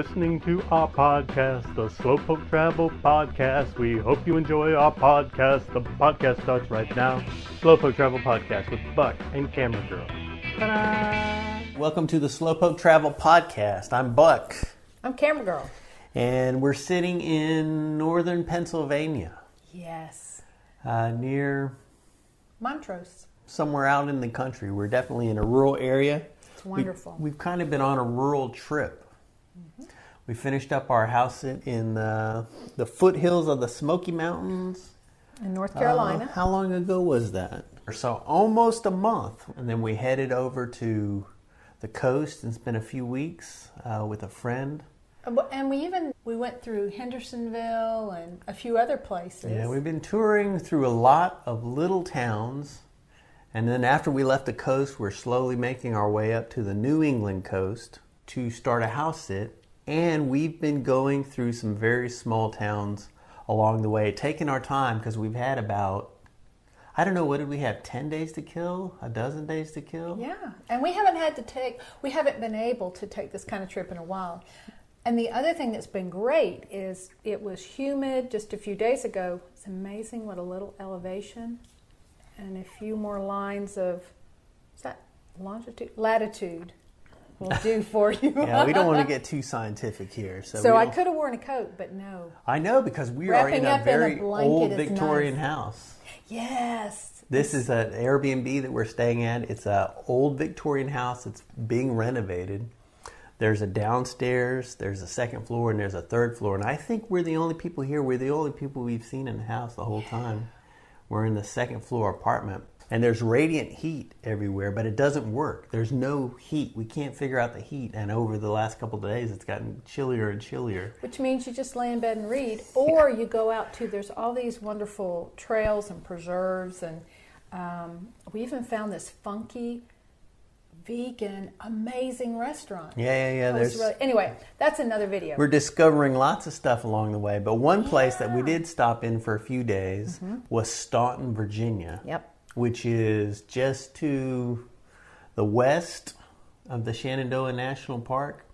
listening to our podcast, the Slowpoke Travel Podcast. We hope you enjoy our podcast. The podcast starts right now. Slowpoke Travel Podcast with Buck and Camera Girl. Ta-da! Welcome to the Slowpoke Travel Podcast. I'm Buck. I'm Camera Girl. And we're sitting in northern Pennsylvania. Yes. Near Montrose. Somewhere out in the country. We're definitely in a rural area. It's wonderful. We've kind of been on a rural trip. Mm-hmm. We finished up our house in the foothills of the Smoky Mountains. In North Carolina. How long ago was that? So almost a month. And then we headed over to the coast and spent a few weeks with a friend. And we went through Hendersonville and a few other places. Yeah, we've been touring through a lot of little towns. And then after we left the coast, we're slowly making our way up to the New England coast to start a house sit. And we've been going through some very small towns along the way, taking our time because we've had about, I don't know, what did we have, 10 days to kill? A dozen days to kill? Yeah, and we haven't been able to take this kind of trip in a while. And the other thing that's been great is it was humid just a few days ago. It's amazing what a little elevation and a few more lines of, is that latitude will do for you. Yeah, we don't want to get too scientific here. So I could have worn a coat, but no. I know, because we are in a very old Victorian nice. house. Yes. This is an Airbnb that we're staying at. It's an old Victorian house. It's being renovated. There's a downstairs, there's a second floor, and there's a third floor. And I think we're the only people here. We're the only people we've seen in the house the whole time. We're in the second floor apartment. And there's radiant heat everywhere, but it doesn't work. There's no heat. We can't figure out the heat. And over the last couple of days, it's gotten chillier and chillier. Which means you just lay in bed and read. Or you go out to, there's all these wonderful trails and preserves. And we even found this funky, vegan, amazing restaurant. Yeah. Anyway, that's another video. We're discovering lots of stuff along the way. But one place that we did stop in for a few days was Staunton, Virginia. Yep. Which is just to the west of the Shenandoah National Park.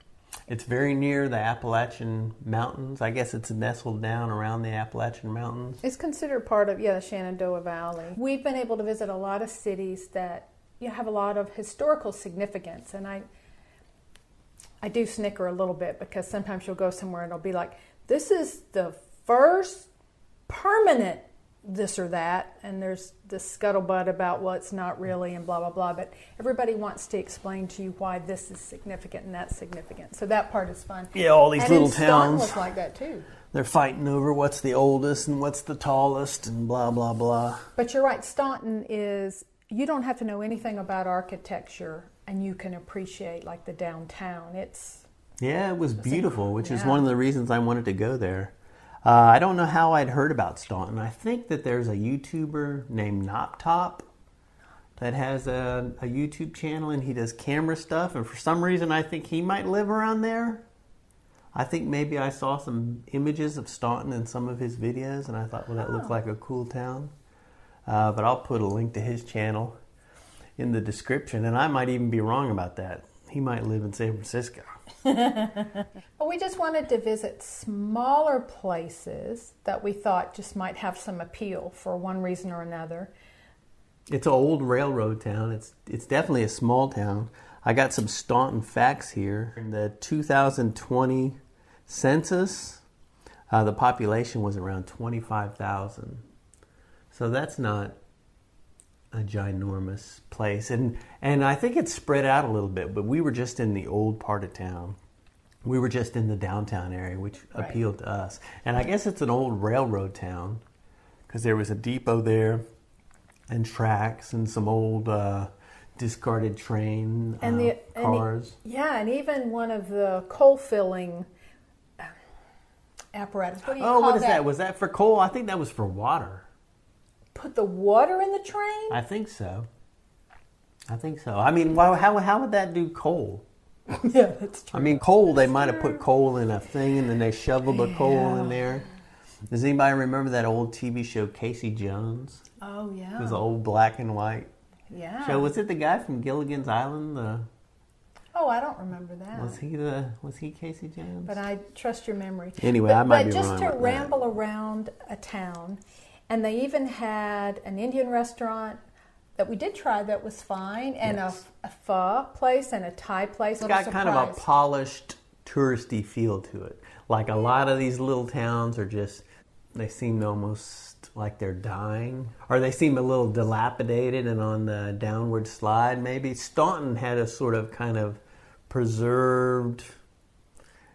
It's very near the Appalachian Mountains. I guess it's nestled down around the Appalachian Mountains. It's considered part of, the Shenandoah Valley. We've been able to visit a lot of cities that have a lot of historical significance. And I do snicker a little bit because sometimes you'll go somewhere and it'll be like, this is the first permanent this or that, and there's this scuttlebutt about, well, it's not really, and blah, blah, blah, but everybody wants to explain to you why this is significant and that's significant. So that part is fun. Yeah, all these little Staunton towns. was like that too. They're fighting over what's the oldest and what's the tallest and blah, blah, blah. But you're right, Staunton is, you don't have to know anything about architecture and you can appreciate like the downtown. It was beautiful, which is one of the reasons I wanted to go there. I don't know how I'd heard about Staunton. I think that there's a YouTuber named Noptop that has a YouTube channel, and he does camera stuff. And for some reason, I think he might live around there. I think maybe I saw some images of Staunton in some of his videos, and I thought, well, that looked like a cool town. But I'll put a link to his channel in the description, and I might even be wrong about that. He might live in San Francisco. Well, we just wanted to visit smaller places that we thought just might have some appeal for one reason or another. It's an old railroad town. It's definitely a small town. I got some Staunton Facts here. In the 2020 census, the population was around 25,000. So that's not a ginormous place. And I think it's spread out a little bit, but we were just in the old part of town. We were just in the downtown area, which appealed to us. And I guess it's an old railroad town because there was a depot there and tracks and some old discarded train cars. And even one of the coal filling apparatus. What do you call that? What is that? Was that for coal? I think that was for water. Put the water in the train? I think so. I mean, how would that do coal? Yeah, that's true. I mean, coal, they might have put coal in a thing and then they shoveled the coal in there. Does anybody remember that old TV show, Casey Jones? Oh, yeah. It was an old black and white show. Was it the guy from Gilligan's Island? Oh, I don't remember that. Was he Casey Jones? But I trust your memory. Anyway, I might be wrong. But just to with ramble around a town, and they even had an Indian restaurant that we did try that was fine, and a pho place and a Thai place. It's got kind of a polished, touristy feel to it. Like a lot of these little towns are just, they seem almost like they're dying, or they seem a little dilapidated and on the downward slide maybe. Staunton had a sort of kind of preserved,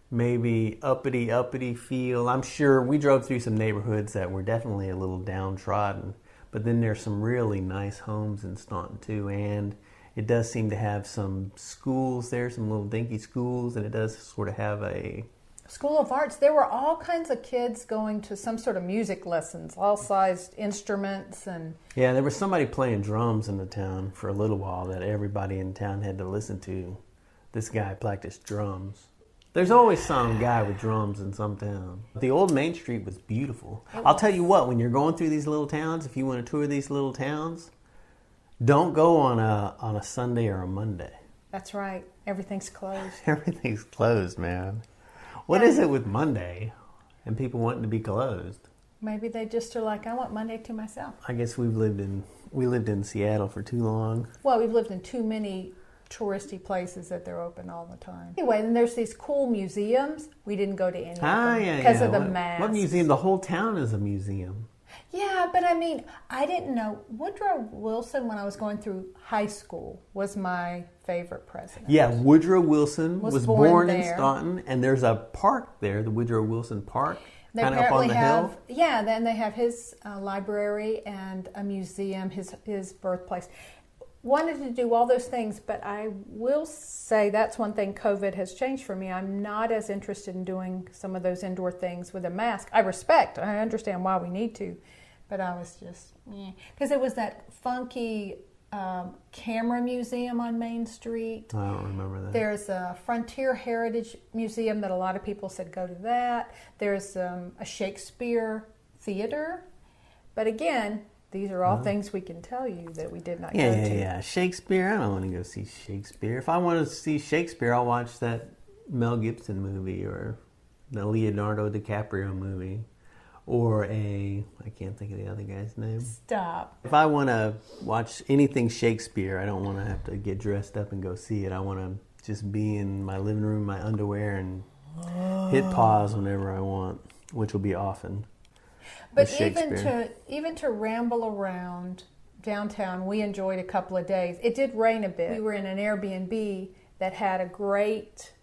maybe uppity feel. I'm sure we drove through some neighborhoods that were definitely a little downtrodden, but then there's some really nice homes in Staunton too, and it does seem to have some schools there, some little dinky schools, and it does sort of have a School of Arts. There were all kinds of kids going to some sort of music lessons, all sized instruments. And yeah, there was somebody playing drums in the town for a little while that everybody in town had to listen to. This guy practiced drums. There's always some guy with drums in some town. The old Main Street was beautiful. I'll tell you what, when you're going through these little towns, if you want to tour these little towns, don't go on a Sunday or a Monday. That's right. Everything's closed. Everything's closed, man. What is it with Monday and people wanting to be closed? Maybe they just are like, I want Monday to myself. I guess we lived in Seattle for too long. Well, we've lived in too many touristy places that they're open all the time. Anyway, then there's these cool museums. We didn't go to any of them because of the masks. What museum? The whole town is a museum. Yeah, but I mean, I didn't know. Woodrow Wilson, when I was going through high school, was my favorite president. Yeah, Woodrow Wilson was born in there. Staunton, and there's a park there, the Woodrow Wilson Park, They kind of up on the hill. Yeah, then they have his library and a museum, his birthplace. Wanted to do all those things, but I will say that's one thing COVID has changed for me. I'm not as interested in doing some of those indoor things with a mask. I understand why we need to, but I was just, because it was that funky camera museum on Main Street. I don't remember that. There's a Frontier Heritage Museum that a lot of people said go to that. There's a Shakespeare theater, but again, these are all things we can tell you that we did not go to. Yeah. Shakespeare, I don't want to go see Shakespeare. If I want to see Shakespeare, I'll watch that Mel Gibson movie or the Leonardo DiCaprio movie or I can't think of the other guy's name. Stop. If I want to watch anything Shakespeare, I don't want to have to get dressed up and go see it. I want to just be in my living room, my underwear, and hit pause whenever I want, which will be often. But even to ramble around downtown, we enjoyed a couple of days. It did rain a bit. We were in an Airbnb that had a great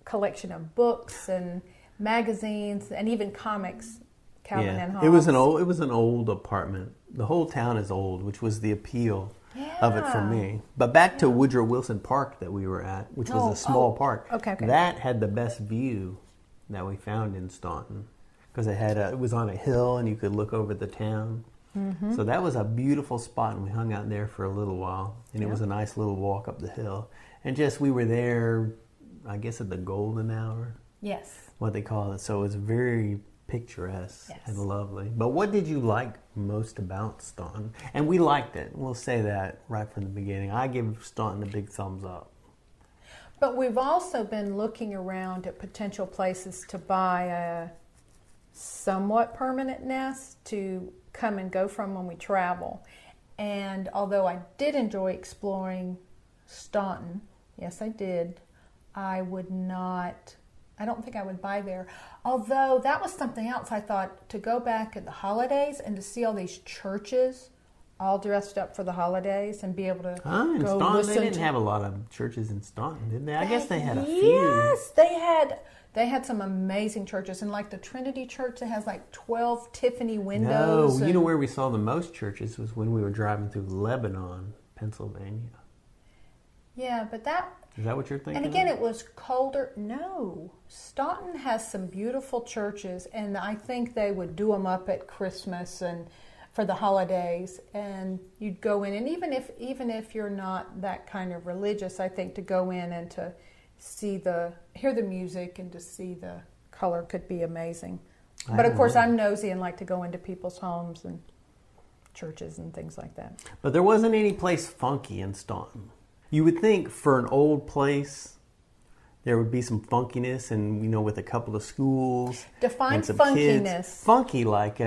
collection of books and magazines and even comics. Calvin and Hobbes. It was an old apartment. The whole town is old, which was the appeal of it for me. But back to Woodrow Wilson Park that we were at, which was a small park. Okay. That had the best view that we found in Staunton. Because it was on a hill and you could look over the town. Mm-hmm. So that was a beautiful spot, and we hung out there for a little while. And it was a nice little walk up the hill. And we were there, I guess at the golden hour. Yes. What they call it. So it was very picturesque and lovely. But what did you like most about Staunton? And we liked it. We'll say that right from the beginning. I give Staunton a big thumbs up. But we've also been looking around at potential places to buy a somewhat permanent nest to come and go from when we travel. And although I did enjoy exploring Staunton, yes I did, I don't think I would buy there. Although that was something else I thought, to go back at the holidays and to see all these churches all dressed up for the holidays and be able to go Staunton, listen. They didn't have a lot of churches in Staunton, did they? I guess they had a few. Yes, they had some amazing churches, and like the Trinity Church that has like 12 Tiffany windows. No, you know where we saw the most churches was when we were driving through Lebanon, Pennsylvania. Yeah, but is that what you're thinking? And again, it was colder. No, Staunton has some beautiful churches, and I think they would do them up at Christmas and for the holidays, and you'd go in, and even if you're not that kind of religious, I think to go in and to hear the music and to see the color could be amazing. But of course, I'm nosy and like to go into people's homes and churches and things like that. But there wasn't any place funky in Staunton. You would think for an old place There would be some funkiness, and with a couple of schools. Define and some funkiness. Kids. Funky, like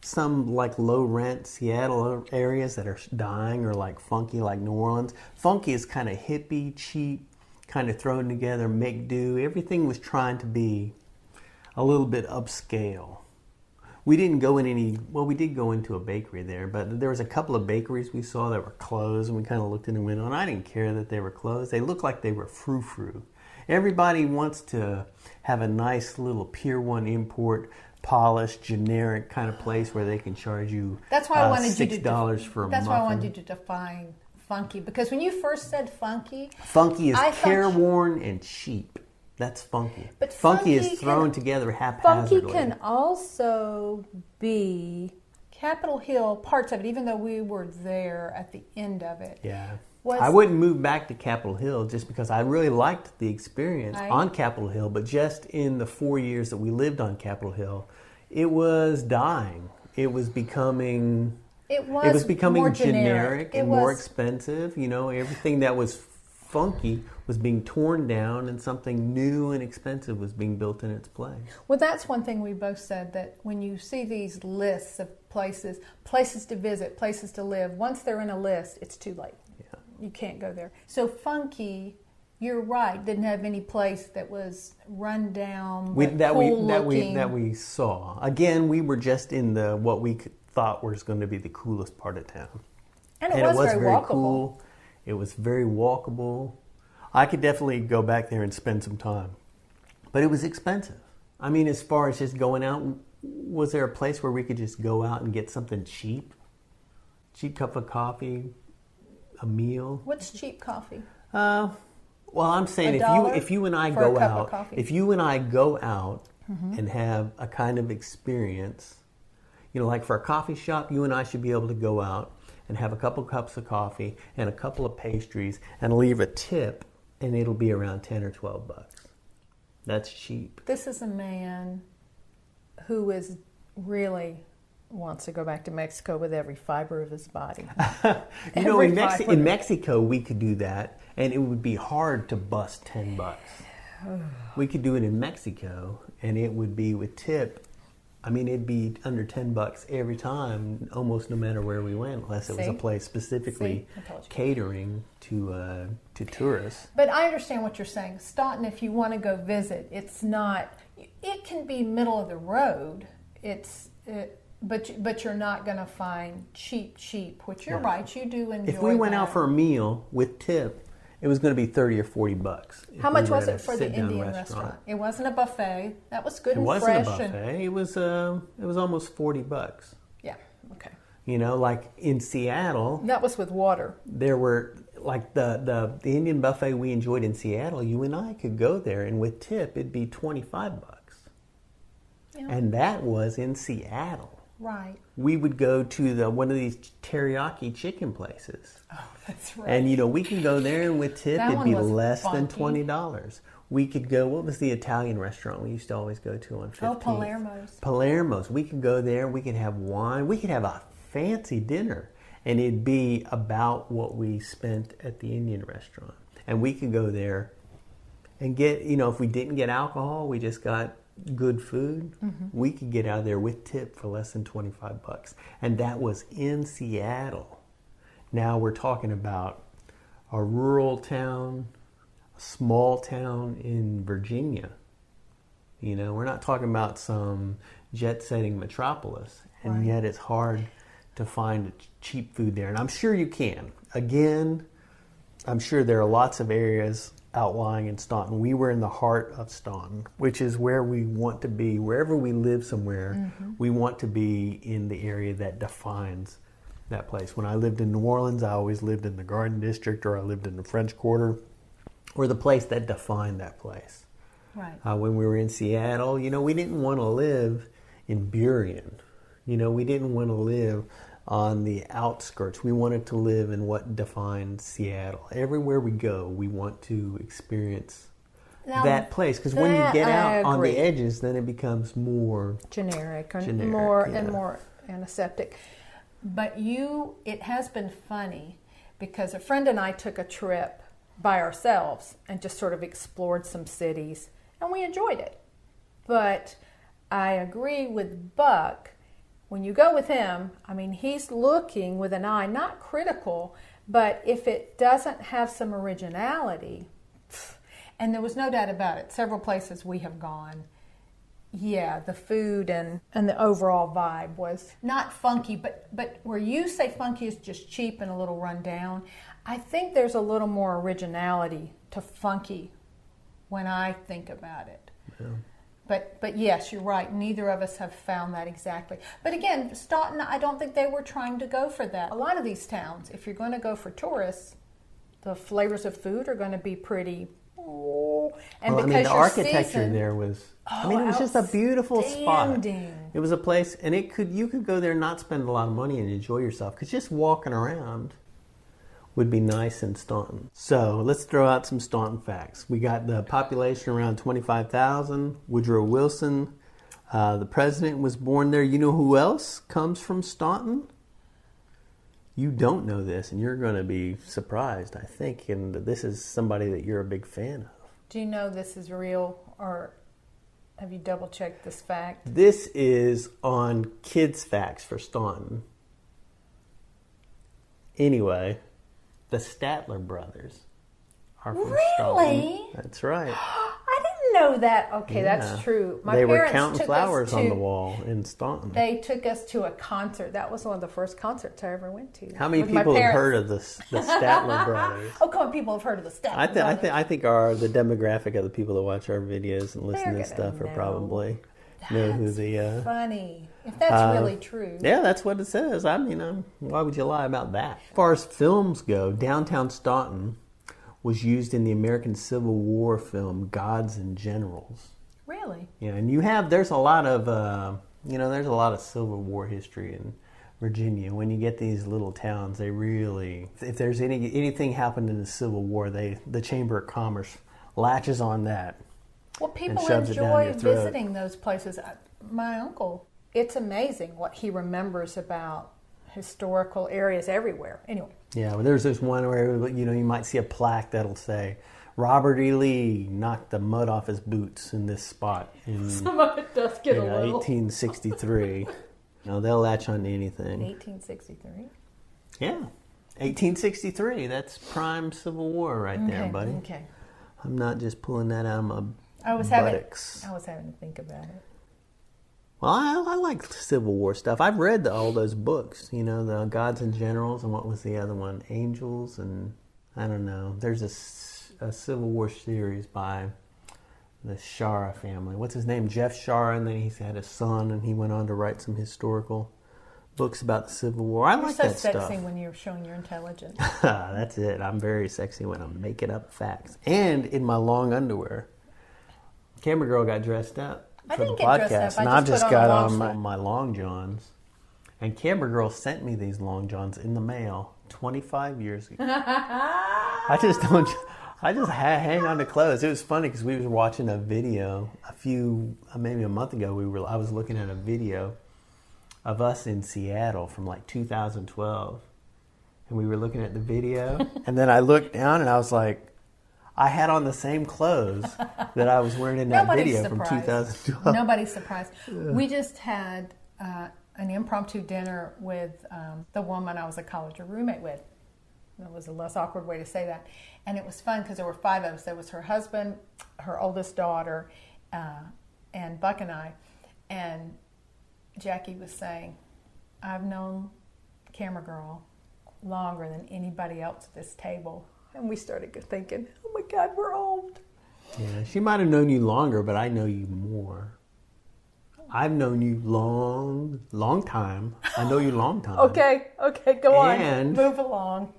some like low rent Seattle areas that are dying, or like funky, like New Orleans. Funky is kind of hippie, cheap, kind of thrown together, make do. Everything was trying to be a little bit upscale. We didn't go in we did go into a bakery there, but there was a couple of bakeries we saw that were closed, and we kind of looked in the window, and I didn't care that they were closed. They looked like they were frou-frou. Everybody wants to have a nice little Pier 1 import, polished, generic kind of place where they can charge you That's why I wanted $6 for a muffin. That's why I wanted you to define funky, because when you first said funky is careworn and cheap. That's funky. But funky is thrown together haphazardly. Funky can also be Capitol Hill, parts of it, even though we were there at the end of it. Yeah. I wouldn't move back to Capitol Hill just because I really liked the experience on Capitol Hill, but just in the 4 years that we lived on Capitol Hill, it was dying. It was becoming more generic and more expensive. Everything that was funky was being torn down, and something new and expensive was being built in its place. Well, that's one thing we both said, that when you see these lists of places to visit, places to live, once they're in a list, it's too late. Yeah. You can't go there. So funky, you're right, didn't have any place that was run down, that we saw. Again, we were just in what we thought was going to be the coolest part of town. And it was very walkable. Cool. It was very walkable. I could definitely go back there and spend some time. But it was expensive. I mean, as far as just going out, was there a place where we could just go out and get something cheap? Cheap cup of coffee, a meal? What's cheap coffee? Well, I'm saying if you and I go out and have a kind of experience, like for a coffee shop, you and I should be able to go out and have a couple cups of coffee and a couple of pastries and leave a tip, and it'll be around $10 or $12. That's cheap. This is a man who really wants to go back to Mexico with every fiber of his body. In Mexico we could do that, and it would be hard to bust $10. We could do it in Mexico, and it would be with tip. I mean, it'd be under $10 every time, almost no matter where we went, unless it was a place specifically catering to tourists. But I understand what you're saying. Staunton, if you want to go visit, it's not. It can be middle of the road. But you're not going to find cheap. Which you're right. You do enjoy. If we went out for a meal with tip, it was going to be $30 or $40. How much was it for the Indian restaurant? It wasn't a buffet. That was good and fresh. It wasn't a buffet. It was almost $40. Yeah. Okay. Like in Seattle. That was with water. There were like the Indian buffet we enjoyed in Seattle. You and I could go there, and with tip, it'd be $25. Yeah. And that was in Seattle. Right. We would go to one of these teriyaki chicken places. Oh, that's right. And, we can go there, and with tip, it'd be less than $20. We could go, what was the Italian restaurant we used to always go to on 15th? Oh, Palermo's. Palermo's. We could go there, we could have wine, we could have a fancy dinner, and it'd be about what we spent at the Indian restaurant. And we could go there and get, if we didn't get alcohol, we just got good food, we could get out of there with tip for less than $25. And that was in Seattle. Now we're talking about a rural town, a small town in Virginia. We're not talking about some jet-setting metropolis. And yet it's hard to find cheap food there. And I'm sure you can. Again, I'm sure there are lots of areas outlying in Staunton. We were in the heart of Staunton, which is where we want to be. Wherever we live somewhere, we want to be in the area that defines that place. When I lived in New Orleans, I always lived in the Garden District, or I lived in the French Quarter, or the place that defined that place. Right. When we were in Seattle, we didn't want to live in Burien. We didn't want to live on the outskirts. We wanted to live in what defines Seattle. Everywhere we go, we want to experience that place. Because when you get out on the edges, then it becomes more generic and more antiseptic. But it has been funny, because a friend and I took a trip by ourselves and just sort of explored some cities, and we enjoyed it. But I agree with Buck. When you go with him, I mean, he's looking with an eye, not critical, but if it doesn't have some originality, and there was no doubt about it, several places we have gone, yeah, the food and the overall vibe was not funky, but where you say funky is just cheap and a little run down, I think there's a little more originality to funky when I think about it. Yeah. But yes, you're right. Neither of us have found that exactly. But again, Staunton, I don't think they were trying to go for that. A lot of these towns, if you're going to go for tourists, the flavors of food are going to be pretty. And well, because the architecture there was. it was just a beautiful spot. It was a place, and you could go there and not spend a lot of money and enjoy yourself, because just walking around would be nice in Staunton. So let's throw out some Staunton facts. We got the population around 25,000. Woodrow Wilson, the president, was born there. You know who else comes from Staunton? You don't know this, and you're going to be surprised, I think. And this is somebody that you're a big fan of. Do you know this is real, or have you double-checked this fact? This is on Kids Facts for Staunton. Anyway, the Statler brothers are from Staunton. Really? That's right. I didn't know that. Okay, Yeah. that's true. They were counting flowers on the wall in Staunton. They took us to a concert. That was one of the first concerts I ever went to. How many with my people have parents. heard of the Statler brothers? Oh, come on, people have heard of the Statler brothers. I think the demographic of the people that watch our videos and listen to stuff are probably know who the. Funny. If that's really true. Yeah, that's what it says. I mean, why would you lie about that? As far as films go, downtown Staunton was used in the American Civil War film Gods and Generals. Really? Yeah, and there's a lot of Civil War history in Virginia. When you get these little towns, they really, if there's anything happened in the Civil War, the Chamber of Commerce latches on that. Well, people enjoy visiting those places. My uncle, it's amazing what he remembers about historical areas everywhere. Anyway. Yeah, well, there's this one where you might see a plaque that'll say, Robert E. Lee knocked the mud off his boots in this spot in some of it does get a little 1863. They'll latch on to anything. 1863? Yeah, 1863. That's prime Civil War right there, buddy. Okay. I'm not just pulling that out of my buttocks. I was having to think about it. Well, I like Civil War stuff. I've read all those books, the Gods and Generals, and what was the other one? Angels, and I don't know. There's a Civil War series by the Shara family. What's his name? Jeff Shara, and then he's had a son, and he went on to write some historical books about the Civil War. I like that stuff. You're so sexy when you're showing your intelligence. That's it. I'm very sexy when I'm making up facts. And in my long underwear. Camera girl got dressed up. I for didn't the get podcast, dressed up. and I just got on my long johns. And Camera Girl sent me these long johns in the mail 25 years ago. I just hang on to clothes. It was funny because we were watching a video maybe a month ago. I was looking at a video of us in Seattle from like 2012, and we were looking at the video, and then I looked down and I was like, I had on the same clothes that I was wearing in that video from 2012. Nobody's surprised. Yeah. We just had an impromptu dinner with the woman I was a college roommate with. That was a less awkward way to say that. And it was fun because there were 5 of us. There was her husband, her oldest daughter, and Buck and I. And Jackie was saying, I've known Camera Girl longer than anybody else at this table. And we started thinking, oh my God, we're old. Yeah, she might have known you longer, but I know you more. I've known you long time. I know you long time. Okay, go on. Move along.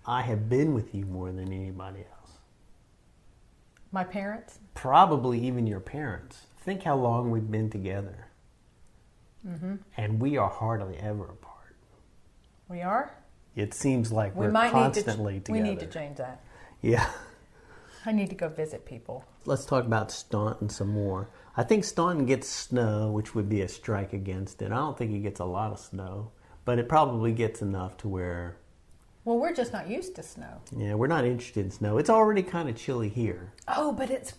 I have been with you more than anybody else. My parents? Probably even your parents. Think how long we've been together. Mm-hmm. And we are hardly ever apart. We are? It seems like we're constantly together. We need to change that. Yeah. I need to go visit people. Let's talk about Staunton some more. I think Staunton gets snow, which would be a strike against it. I don't think it gets a lot of snow, but it probably gets enough to where Well, we're just not used to snow. Yeah, we're not interested in snow. It's already kind of chilly here. Oh, but it's...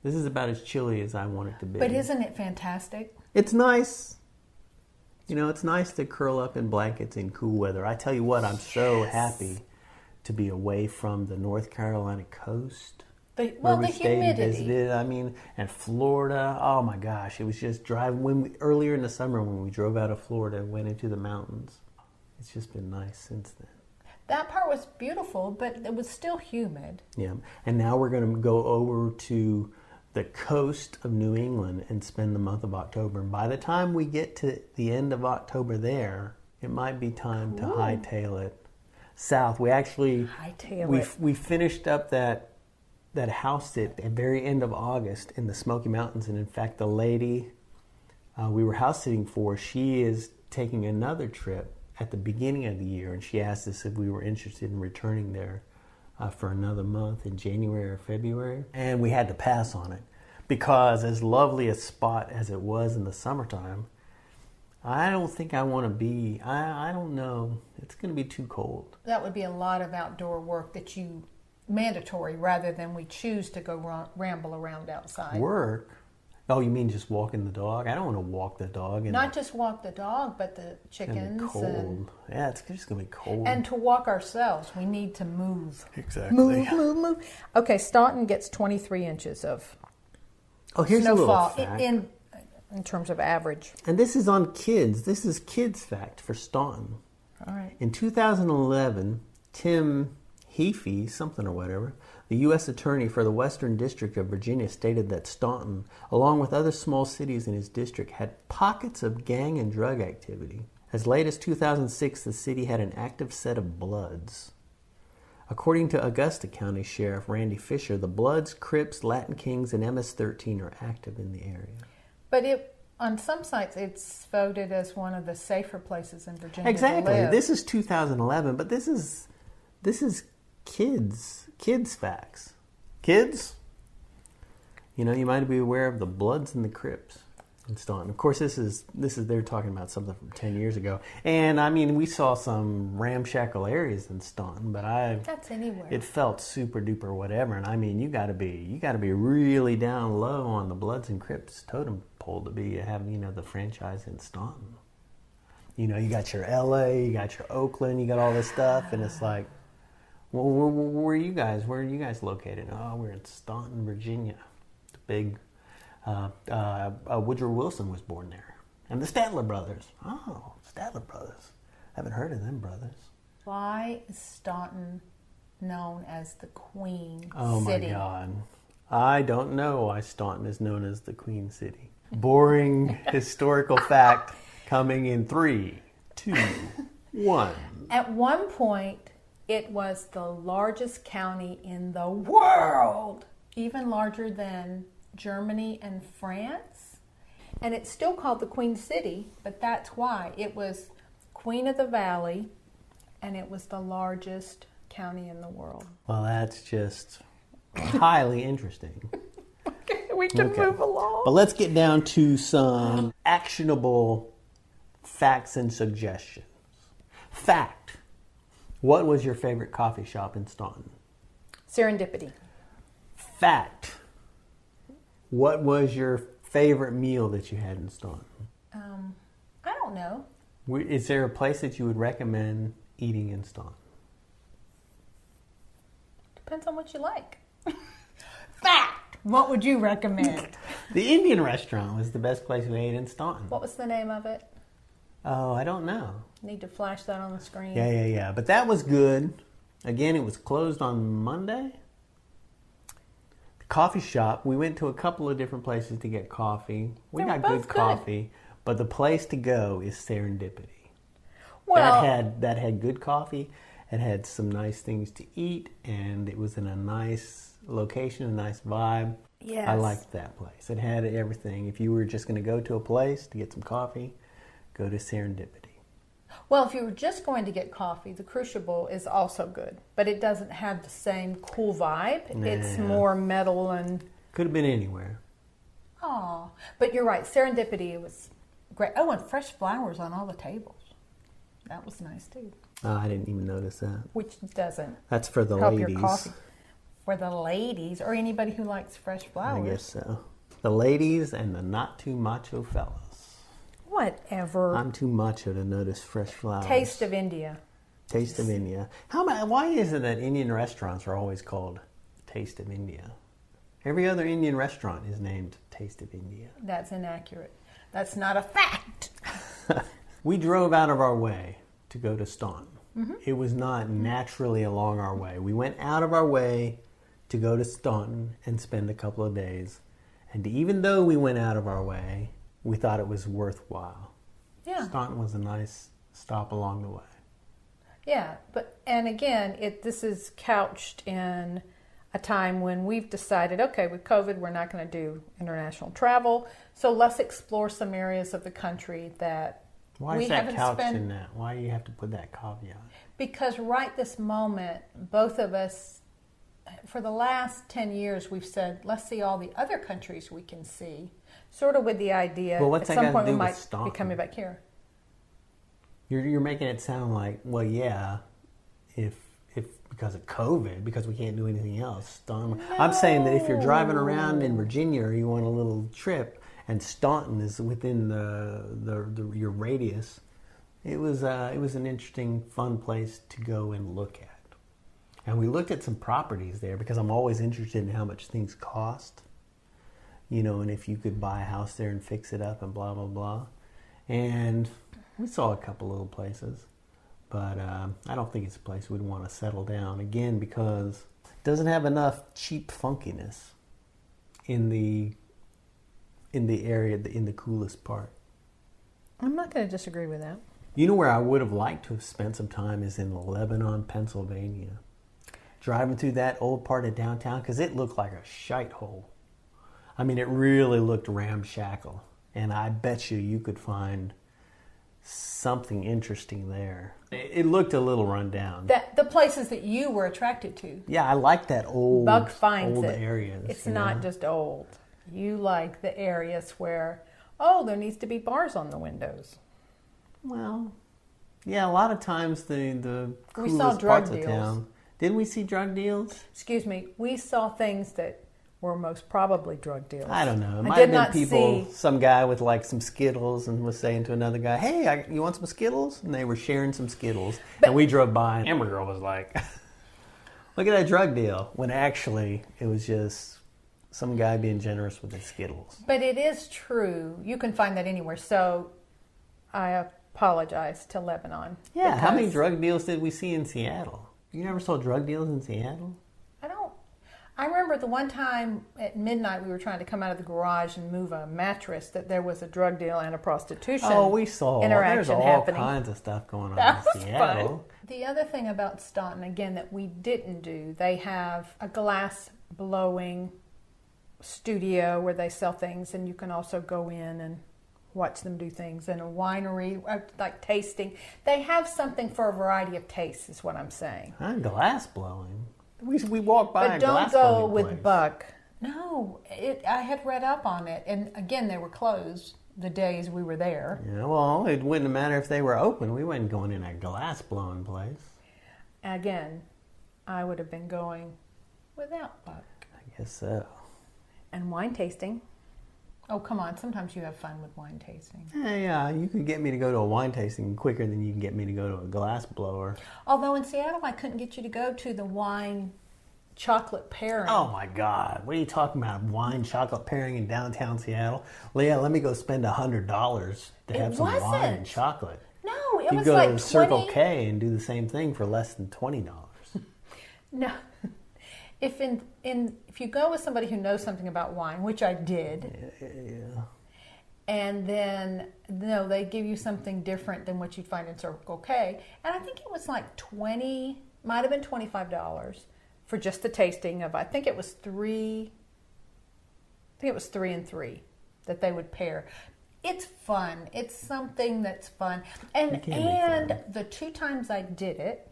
This is about as chilly as I want it to be. But isn't it fantastic? It's nice. You know, it's nice to curl up in blankets in cool weather. I tell you what, I'm so happy to be away from the North Carolina coast. The Stayed and humidity. visited. I mean, and Florida. Oh my gosh, it was just driving. Earlier in the summer when we drove out of Florida and went into the mountains. It's just been nice since then. That part was beautiful, but it was still humid. Yeah, and now we're going to go over to the coast of New England and spend the month of October. And by the time we get to the end of October there, it might be time to hightail it south. We actually we finished up that house at the very end of August in the Smoky Mountains, and in fact, the lady we were house sitting for, she is taking another trip at the beginning of the year, and she asked us if we were interested in returning there for another month in January or February, and we had to pass on it because, as lovely a spot as it was in the summertime, I don't think I want to be. I don't know. It's going to be too cold. That would be a lot of outdoor work that you mandatory rather than we choose to go ramble around outside. Work? Oh, you mean just walking the dog? I don't want to walk the dog. Not just walk the dog, but the chickens. It's gonna be cold. Yeah, it's just going to be cold. And to walk ourselves, we need to move. Exactly. Move. Okay, Staunton gets 23 inches of here's snowfall a little fact. in terms of average. And this is on kids. This is kids' fact for Staunton. All right. In 2011, Tim Heafy, something or whatever, the U.S. Attorney for the Western District of Virginia, stated that Staunton, along with other small cities in his district, had pockets of gang and drug activity. As late as 2006, the city had an active set of Bloods. According to Augusta County Sheriff Randy Fisher, the Bloods, Crips, Latin Kings, and MS-13 are active in the area. But on some sites, it's voted as one of the safer places in Virginia Exactly. to live. This is 2011, but this is kids facts. Kids, you know, you might be aware of the Bloods and the Crips in Staunton. Of course, this is they're talking about something from 10 years ago. And I mean, we saw some ramshackle areas in Staunton, but that's anywhere. It felt super duper whatever. And I mean, you got to be really down low on the Bloods and Crips totem pole to have, you know, the franchise in Staunton. You know, you got your LA, you got your Oakland, you got all this stuff, and it's like, well, where are you guys? Where are you guys located? Oh, we're in Staunton, Virginia. The big Woodrow Wilson was born there, and the Statler brothers. Oh, Statler brothers. Haven't heard of them brothers. Why is Staunton known as the Queen City? Oh my God, I don't know why Staunton is known as the Queen City. Boring historical fact coming in 3, 2, 1. At one point, it was the largest county in the world, even larger than Germany and France. And it's still called the Queen City, but that's why. It was Queen of the Valley, and it was the largest county in the world. Well, that's just highly interesting. Okay, we can move along. But let's get down to some actionable facts and suggestions. Fact. What was your favorite coffee shop in Staunton? Serendipity. Fact. What was your favorite meal that you had in Staunton? I don't know. Is there a place that you would recommend eating in Staunton? Depends on what you like. Fact. What would you recommend? The Indian restaurant was the best place we ate in Staunton. What was the name of it? Oh, I don't know. Need to flash that on the screen. Yeah. But that was good. Again, it was closed on Monday. The coffee shop, we went to a couple of different places to get coffee. We got good coffee, but the place to go is Serendipity. Well, that had good coffee. It had some nice things to eat, and it was in a nice location, a nice vibe. yes. I liked that place. It had everything. If you were just going to go to a place to get some coffee, go to Serendipity. Well, if you were just going to get coffee, the Crucible is also good, but it doesn't have the same cool vibe. Nah. It's more metal and... Could have been anywhere. Oh, but you're right. Serendipity was great. Oh, and fresh flowers on all the tables. That was nice, too. Oh, I didn't even notice that. which doesn't That's for the help ladies. your coffee. For the ladies, or anybody who likes fresh flowers. I guess so. The ladies and the not too macho fellas. Whatever. I'm too macho to notice fresh flowers. Taste of India. Taste of India. Why is it that Indian restaurants are always called Taste of India? Every other Indian restaurant is named Taste of India. That's inaccurate. That's not a fact. We drove out of our way to go to Staunton. Mm-hmm. It was not naturally along our way. We went out of our way to go to Staunton and spend a couple of days. And even though we went out of our way, we thought it was worthwhile. Yeah. Staunton was a nice stop along the way. Yeah, and again, this is couched in a time when we've decided, okay, with COVID, we're not going to do international travel, so let's explore some areas of the country that Why we is that haven't couched spent. in that? Why do you have to put that caveat? Because right this moment, both of us, for the last 10 years, we've said, let's see all the other countries we can see, sort of with the idea Well, what's at that some got point to we do with might be Staunton? coming back here. You're making it sound like, well, yeah, if because of COVID, because we can't do anything else. Staunton. I'm saying that if you're driving around in Virginia or you want a little trip, and Staunton is within your radius, it was an interesting, fun place to go and look at. And we looked at some properties there because I'm always interested in how much things cost, and if you could buy a house there and fix it up and blah blah blah, and we saw a couple little places, but I don't think it's a place we'd want to settle down again because it doesn't have enough cheap funkiness in the area, in the coolest part. I'm not going to disagree with that. You know where I would have liked to have spent some time is in Lebanon, Pennsylvania. Driving through that old part of downtown because it looked like a shite hole. I mean, it really looked ramshackle, and I bet you could find something interesting there. It looked a little run down. The places that you were attracted to. Yeah, I like that old, Buck finds old it. areas. It's not just old. You like the areas where, there needs to be bars on the windows. Well, yeah, a lot of times the We coolest saw drug parts deals. of town. Didn't we see drug deals? Excuse me, we saw things that were most probably drug deals. I don't know. It I might did have not been people, see- some guy with like some Skittles and was saying to another guy, hey, you want some Skittles? And they were sharing some Skittles. And we drove by and Amber Girl was like, look at that drug deal. When actually it was just some guy being generous with his Skittles. But it is true. You can find that anywhere. So I apologize to Lebanon. Yeah, how many because drug deals did we see in Seattle? You never saw drug deals in Seattle? I remember the one time at midnight we were trying to come out of the garage and move a mattress that there was a drug deal and a prostitution We saw. interaction There's all happening. kinds of stuff going on That in was Seattle. fun. The other thing about Staunton, again, that we didn't do, they have a glass blowing studio where they sell things, and you can also go in and watch them do things, and a winery, like tasting. They have something for a variety of tastes, is what I'm saying. Glass blowing. We walked by But a don't glass go blowing with place. Buck. No, I had read up on it, and again, they were closed the days we were there. Yeah, well, it wouldn't matter if they were open. We wasn't going in a glass blowing place. Again, I would have been going without Buck. I guess so. And wine tasting. Oh, come on. Sometimes you have fun with wine tasting. Yeah, you could get me to go to a wine tasting quicker than you can get me to go to a glass blower. Although in Seattle, I couldn't get you to go to the wine chocolate pairing. Oh my God, what are you talking about? Wine chocolate pairing in downtown Seattle? Leah, let me go spend $100 to have some wine wasn't. and chocolate. No, it You was go like to 20. Circle K and do the same thing for less than $20. No. If you go with somebody who knows something about wine, which I did, Yeah. and then they give you something different than what you'd find in Circle K, and I think it was like might have been $25 for just the tasting of. I think it was 3 and 3 that they would pair. It's fun. It's something that's fun, It can be and fun. the 2 times I did it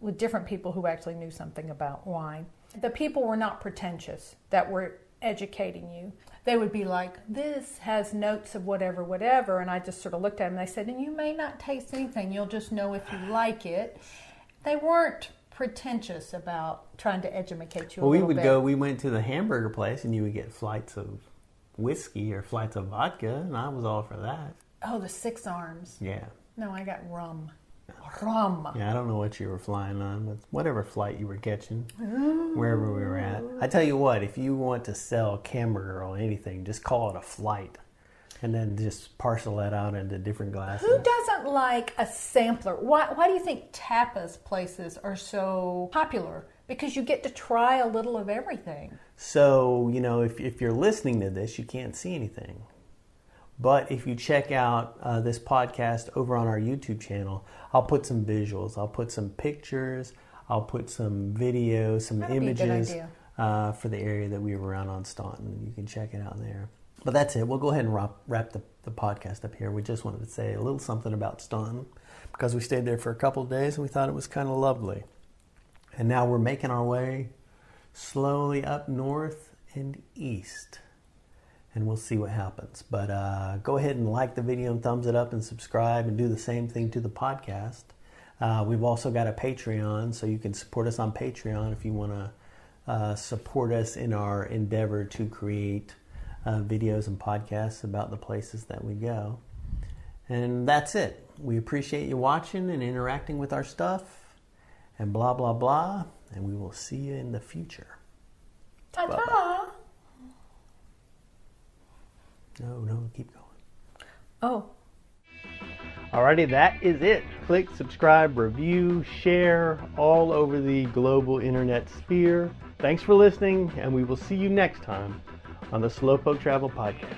with different people who actually knew something about wine. The people were not pretentious that were educating you. They would be like, this has notes of whatever, whatever. And I just sort of looked at them and they said, and you may not taste anything. You'll just know if you like it. They weren't pretentious about trying to educate you a little bit. We went to the hamburger place and you would get flights of whiskey or flights of vodka, and I was all for that. Oh, the 6 arms. Yeah. No, I got rum. Rum. Yeah, I don't know what you were flying on, but whatever flight you were catching, wherever we were at. I tell you what, if you want to sell Camera Girl anything, just call it a flight. And then just parcel that out into different glasses. Who doesn't like a sampler? Why do you think tapas places are so popular? Because you get to try a little of everything. So, if you're listening to this, you can't see anything. But if you check out this podcast over on our YouTube channel, I'll put some visuals. I'll put some pictures. I'll put some videos, some images for the area that we were around on Staunton. You can check it out there. But that's it. We'll go ahead and wrap the podcast up here. We just wanted to say a little something about Staunton because we stayed there for a couple of days and we thought it was kind of lovely. And now we're making our way slowly up north and east. And we'll see what happens. But go ahead and like the video and thumbs it up and subscribe and do the same thing to the podcast. We've also got a Patreon, so you can support us on Patreon if you want to support us in our endeavor to create videos and podcasts about the places that we go. And that's it. We appreciate you watching and interacting with our stuff and blah, blah, blah. And we will see you in the future. Ta-ta! Bye-bye. No, keep going. Oh. Alrighty, that is it. Click, subscribe, review, share all over the global internet sphere. Thanks for listening, and we will see you next time on the Slowpoke Travel Podcast.